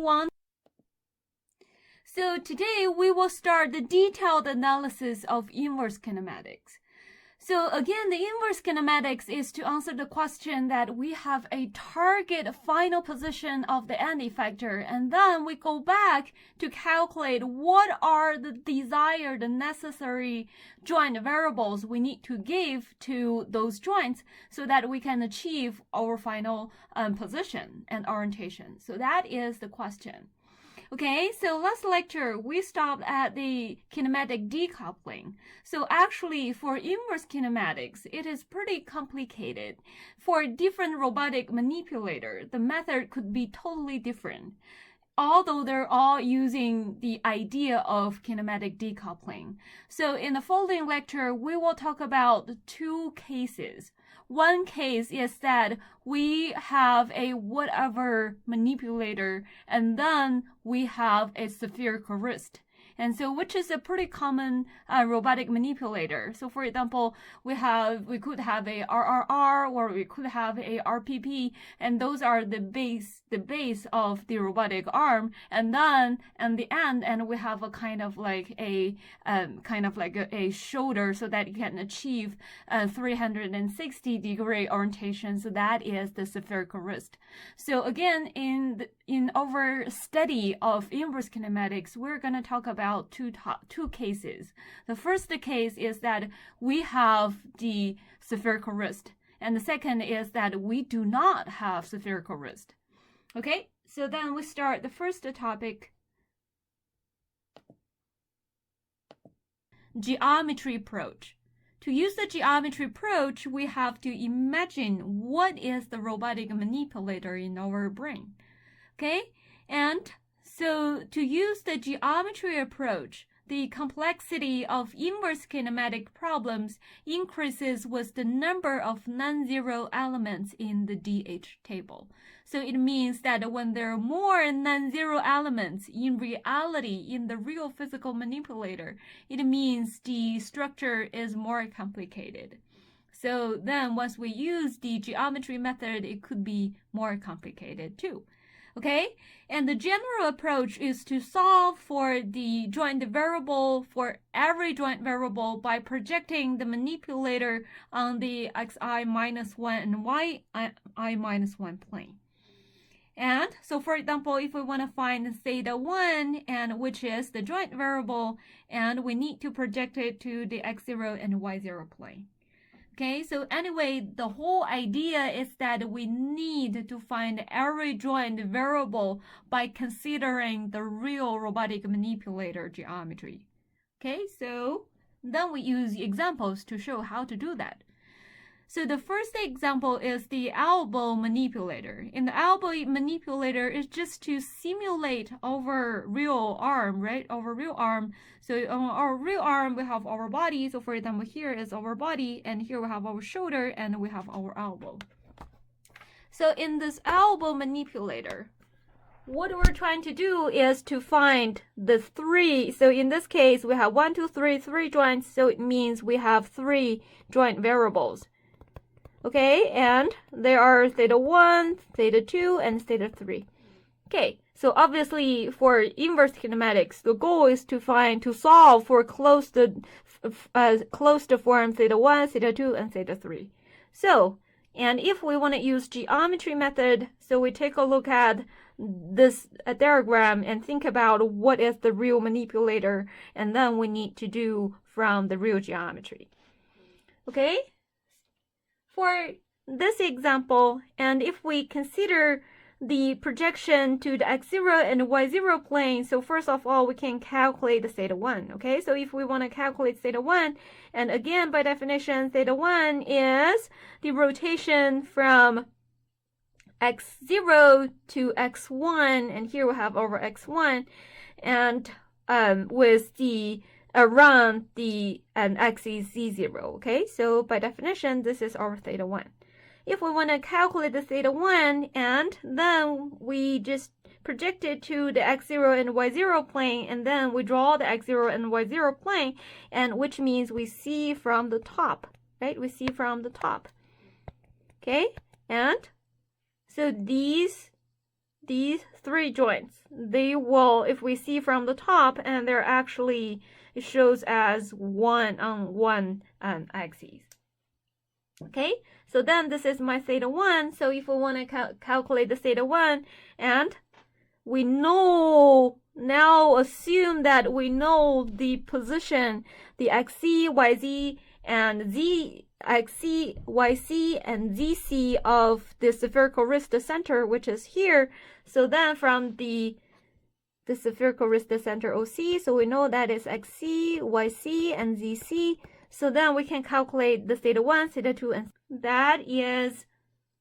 everyone. So today we will start the detailed analysis of inverse kinematics. So again, the inverse kinematics is to answer the question that we have a target final position of the end effector, and then we go back to calculate what are the desired necessary joint variables we need to give to those joints so that we can achieve our final position and orientation. So that is the question. Okay, so last lecture, we stopped at the kinematic decoupling. So actually, for inverse kinematics, it is pretty complicated. For different robotic manipulator, the method could be totally different, although they're all using the idea of kinematic decoupling. So in the following lecture, we will talk about two cases. One case is that we have a whatever manipulator, and then we have a spherical wrist. And so, which is a pretty common robotic manipulator. So, for example, we could have a RRR, or we could have a RPP, and those are the base of the robotic arm. And then, at the end, and we have a kind of like a shoulder, so that you can achieve a 360-degree orientation. So that is the spherical wrist. So again, in our study of inverse kinematics, we're going to talk about two cases. The first case is that we have the spherical wrist, and the second is that we do not have spherical wrist. Okay, so then we start the first topic, geometry approach. To use the geometry approach, we have to imagine what is the robotic manipulator in our brain. Okay, and so to use the geometry approach, the complexity of inverse kinematic problems increases with the number of non-zero elements in the DH table. So it means that when there are more non-zero elements in reality in the real physical manipulator, it means the structure is more complicated. So then once we use the geometry method, it could be more complicated too. Okay, and the general approach is to solve for the joint variable for every joint variable by projecting the manipulator on the xi minus 1 and yi minus 1 plane. And so, for example, if we want to find theta 1, and which is the joint variable, and we need to project it to the x0 and y0 plane. Okay, so anyway, the whole idea is that we need to find every joint variable by considering the real robotic manipulator geometry. Okay, so then we use examples to show how to do that. So the first example is the elbow manipulator. In the elbow manipulator, is just to simulate our real arm, right? Our real arm. So on our real arm, we have our body. So for example, here is our body, and here we have our shoulder, and we have our elbow. So in this elbow manipulator, what we're trying to do is to find the three. So in this case, we have 1, 2, 3, 3 joints. So it means we have 3 joint variables. Okay, and there are theta 1, theta 2, and theta 3. Okay, so obviously for inverse kinematics, the goal is to solve for closed form theta 1, theta 2, and theta 3. So, and if we want to use geometry method, so we take a look at this diagram and think about what is the real manipulator, and then we need to do from the real geometry. Okay? For this example, and if we consider the projection to the x0 and y0 plane, so first of all, we can calculate the theta 1, okay? So if we want to calculate theta 1, and again, by definition, theta 1 is the rotation from x0 to x1, and here we have over x1, and with the around the axis z0, okay? So by definition, this is our theta 1. If we want to calculate the theta 1, and then we just project it to the x0 and y0 plane, and then we draw the x0 and y0 plane, and which means we see from the top, right? We see from the top, okay? And so these these three joints, they will, if we see from the top, and they're actually, it shows as one on one axis. Okay, so then this is my theta 1. So if we want to calculate the theta 1, and we know, now assume that we know the position, the xc, yz, and z xc, yc, and zc of the spherical wrist center, which is here. So then from the spherical wrist center OC, so we know that is xc, yc, and zc. So then we can calculate the theta 1, theta 2, and that is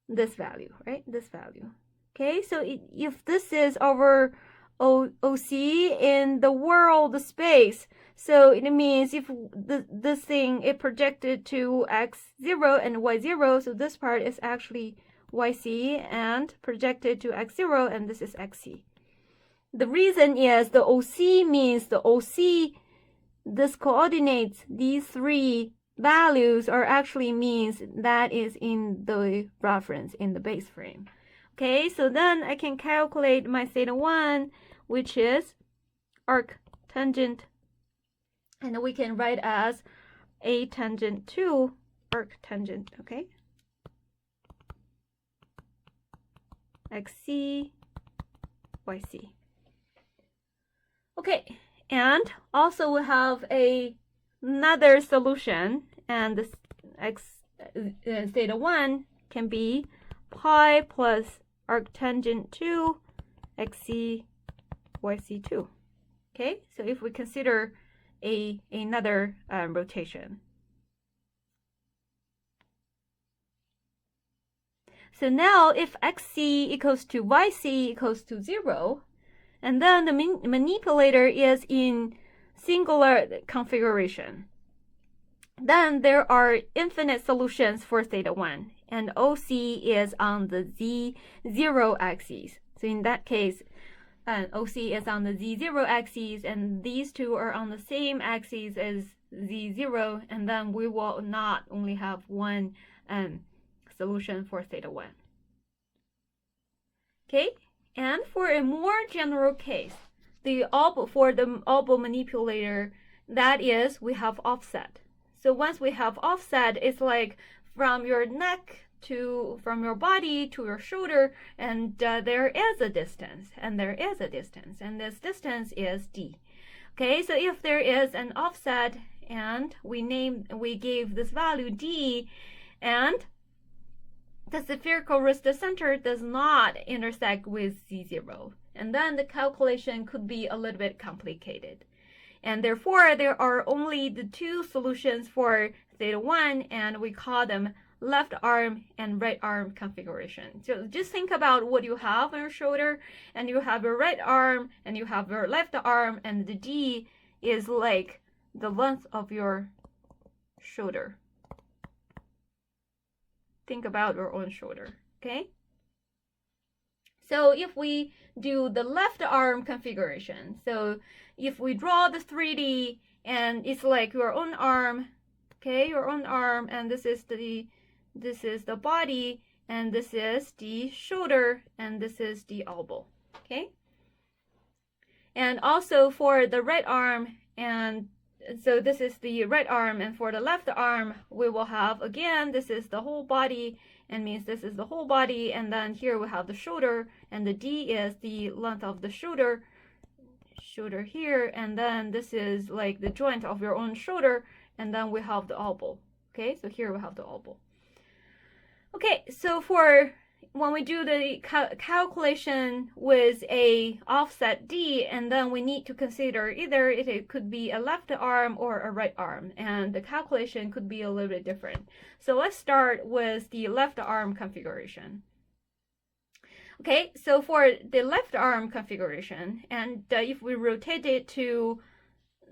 this value, right? This value. Okay, so if this is our OC in the world space, so it means if this thing is projected to x0 and y0, so this part is actually yc, and projected to x0, and this is xc. The reason is the OC means the OC, this coordinates, these three values are actually means that is in the reference, in the base frame. Okay, so then I can calculate my theta 1, which is arc tangent, and we can write as a tangent to arc tangent, okay? xc, yc. Okay, and also we have another solution, and this theta 1 can be pi plus arctangent 2 xc yc2. Okay, so if we consider another rotation. So now if xc equals to yc equals to 0, and then the manipulator is in singular configuration, then there are infinite solutions for theta 1, and OC is on the z0 axis. So in that case, OC is on the z0 axis, and these two are on the same axis as z0, and then we will not only have one solution for theta 1. Okay, and for a more general case, for the elbow manipulator, that is, we have offset. So once we have offset, it's like from your neck from your body to your shoulder, and there is a distance, and this distance is d. Okay, so if there is an offset, and we gave this value d, and the spherical wrist center does not intersect with z0, and then the calculation could be a little bit complicated. And therefore, there are only the two solutions for theta 1, and we call them left arm and right arm configuration. So just think about what you have on your shoulder, and you have your right arm, and you have your left arm, and the D is like the length of your shoulder. Think about your own shoulder, okay? So if we do the left arm configuration, so if we draw the 3D, and it's like your own arm, okay, your own arm, and this is the body, and this is the shoulder, and this is the elbow, okay? And also for the right arm, and so this is the right arm, and for the left arm, we will have, again, this is the whole body, and means this is the whole body, and then here we have the shoulder, and the D is the length of the shoulder here, and then this is like the joint of your own shoulder, and then we have the elbow, okay? So here we have the elbow. Okay, so for when we do the calculation with a offset D, and then we need to consider either it could be a left arm or a right arm, and the calculation could be a little bit different. So let's start with the left arm configuration. Okay, so for the left arm configuration, and if we rotate it to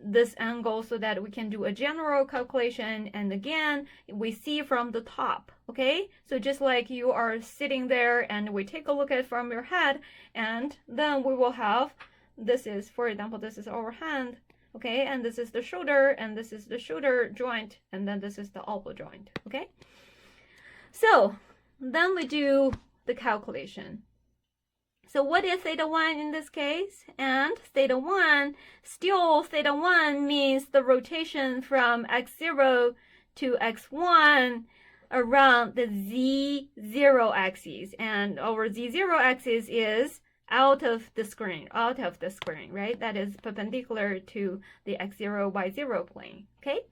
this angle so that we can do a general calculation, and again we see from the top, okay? So just like you are sitting there and we take a look at it from your head, and then we will have, this is, for example, this is our hand, okay? And this is the shoulder, and this is the shoulder joint, and then this is the elbow joint, okay? So then we do the calculation. So what is theta 1 in this case? And theta 1, still theta 1 means the rotation from x0 to x1 around the z0 axis. And our z0 axis is out of the screen, right? That is perpendicular to the x0, y0 plane, okay?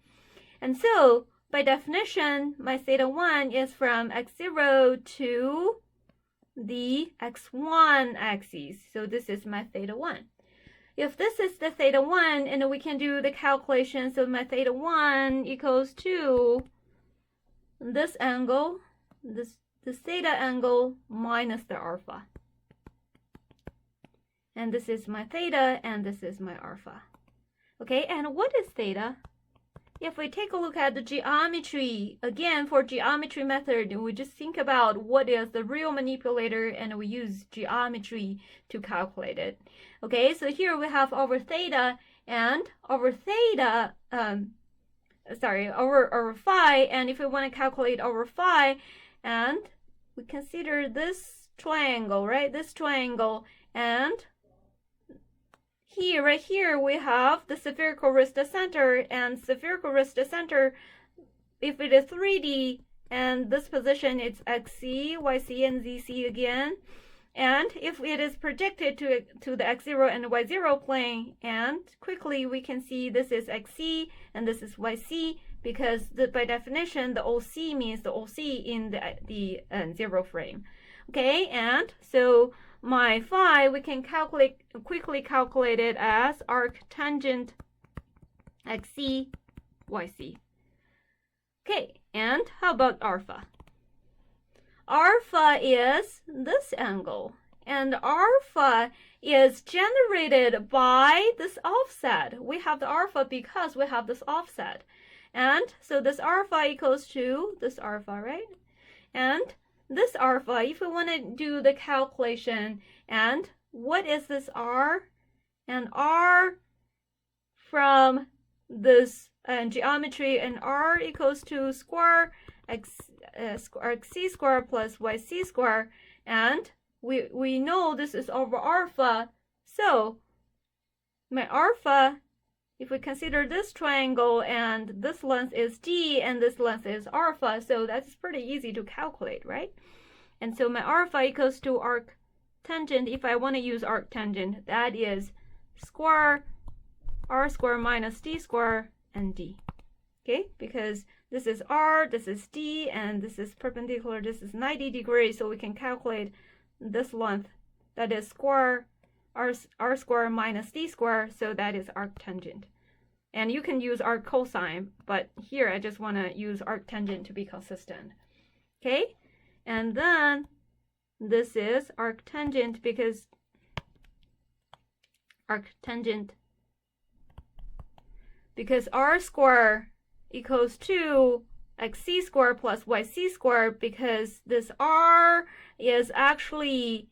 And so, by definition, my theta 1 is from x0 to the x1 axis. So this is my theta 1. If this is the theta 1, and we can do the calculation, so my theta 1 equals to this angle, this theta angle minus the alpha. And this is my theta, and this is my alpha. Okay, and what is theta? If we take a look at the geometry, again, for geometry method, we just think about what is the real manipulator, and we use geometry to calculate it. Okay, so here we have our theta, and our theta, our phi, and if we want to calculate our phi, and we consider this triangle, right? This triangle, and here, right here, we have the spherical wrist center, and spherical wrist center, if it is 3D, and this position is XC, YC, and ZC again, and if it is projected to the X0 and Y0 plane, and quickly we can see this is XC, and this is YC, because by definition, the OC means the OC in the zero frame. Okay, and so my phi, we can quickly calculate it as arctangent XC, YC. Okay, and how about alpha? Alpha is this angle, and alpha is generated by this offset. We have the alpha because we have this offset. And so this alpha equals to this alpha, right? And this alpha, if we want to do the calculation, and what is this R? And R from this geometry, and R equals to square xc square plus yc square, and we know this is over alpha, so my alpha, if we consider this triangle, and this length is d, and this length is alpha, so that's pretty easy to calculate, right? And so my alpha equals to arctangent, if I want to use arctangent, that is square r square minus d square and d. Okay, because this is r, this is d, and this is perpendicular, this is 90 degrees, so we can calculate this length, that is square r square minus d square, so that is arctangent. And you can use arc cosine, but here I just want to use arctangent to be consistent. Okay, and then this is arctangent because r square equals to xc square plus yc square, because this r is actually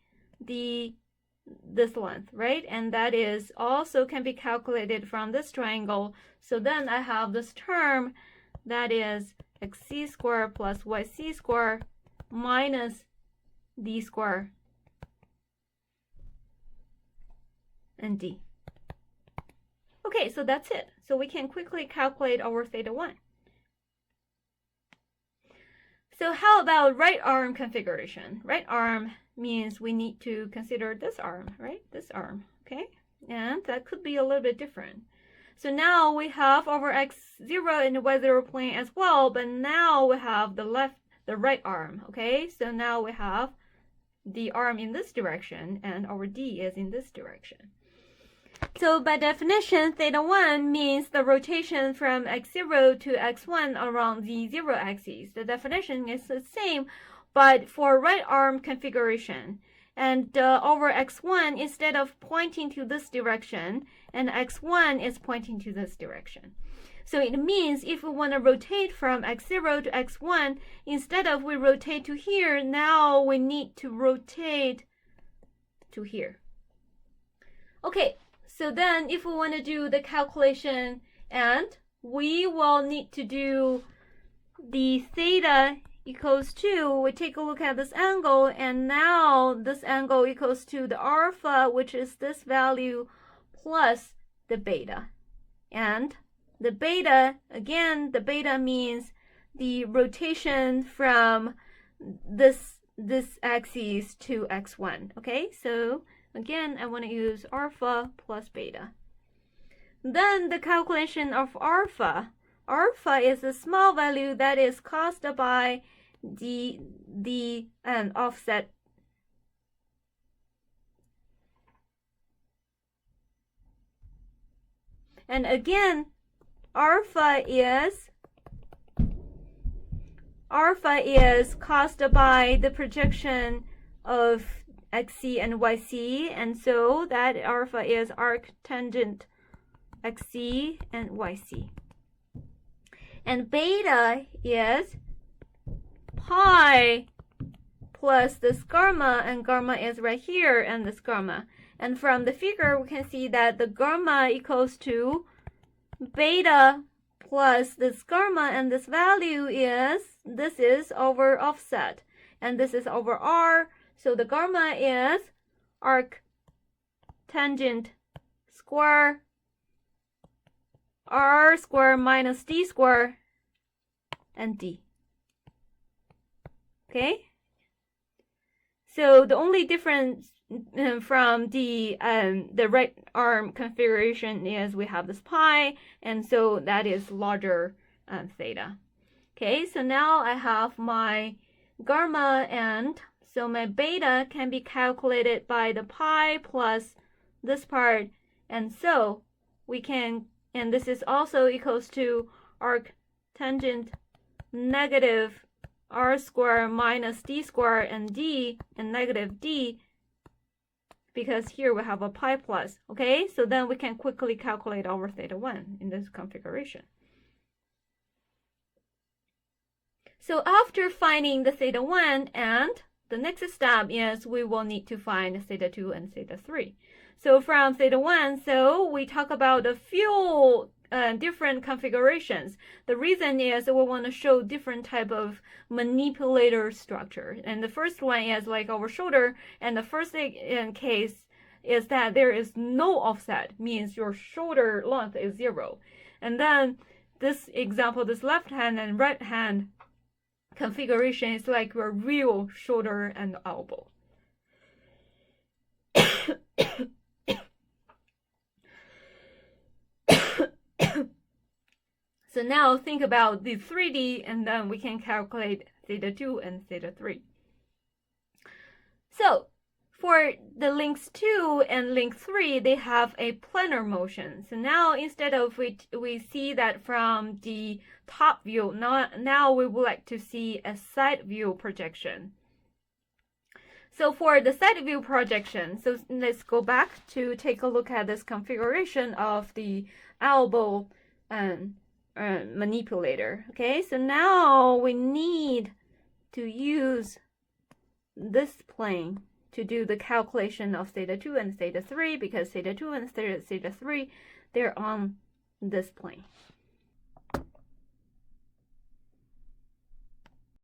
this length, right? And that is also can be calculated from this triangle. So then I have this term that is xc square plus yc square minus d square and d. Okay, so that's it. So we can quickly calculate our theta 1. So how about right arm configuration? Right arm means we need to consider this arm, right? This arm, okay? And that could be a little bit different. So now we have our x0 and y0 plane as well, but now we have the right arm, okay? So now we have the arm in this direction, and our D is in this direction. So by definition, theta 1 means the rotation from x0 to x1 around the zero axis. The definition is the same, but for right arm configuration. And over x1, instead of pointing to this direction, and x1 is pointing to this direction. So it means if we want to rotate from x0 to x1, instead of we rotate to here, now we need to rotate to here. Okay. So then if we want to do the calculation, and we will need to do the theta equals to, we take a look at this angle, and now this angle equals to the alpha, which is this value, plus the beta. And the beta, again, the beta means the rotation from this axis to x1. Okay, so again, I want to use alpha plus beta. Then the calculation of alpha. Alpha is a small value that is caused by the offset. And again, alpha is caused by the projection of xc and yc, and so that alpha is arctangent xc and yc. And beta is pi plus this gamma, and gamma is right here, and this gamma. And from the figure, we can see that the gamma equals to beta plus this gamma, and this value is, this is over offset, and this is over r, so the gamma is arctangent square r square minus d square and d. Okay, so the only difference from the right arm configuration is we have this pi, and so that is larger theta. Okay, so now I have my gamma, and so my beta can be calculated by the pi plus this part, and so we can, and this is also equals to arctangent negative r square minus d square and d, and negative d, because here we have a pi plus. Okay, so then we can quickly calculate our theta 1 in this configuration. So after finding the theta 1, and the next step is we will need to find theta 2 and theta 3. So from theta 1, so we talk about a few different configurations. The reason is we want to show different type of manipulator structure. And the first one is like our shoulder, and the first case is that there is no offset, means your shoulder length is 0. And then this example, this left hand and right hand configuration is like your real shoulder and elbow. So now think about the 3D, and then we can calculate theta 2 and theta 3. So for the links 2 and link 3, they have a planar motion. So now instead of we see that from the top view, now we would like to see a side view projection. So for the side view projection, so let's go back to take a look at this configuration of the elbow manipulator. Okay, so now we need to use this plane to do the calculation of theta 2 and theta 3, because theta 2 and theta 3, they're on this plane.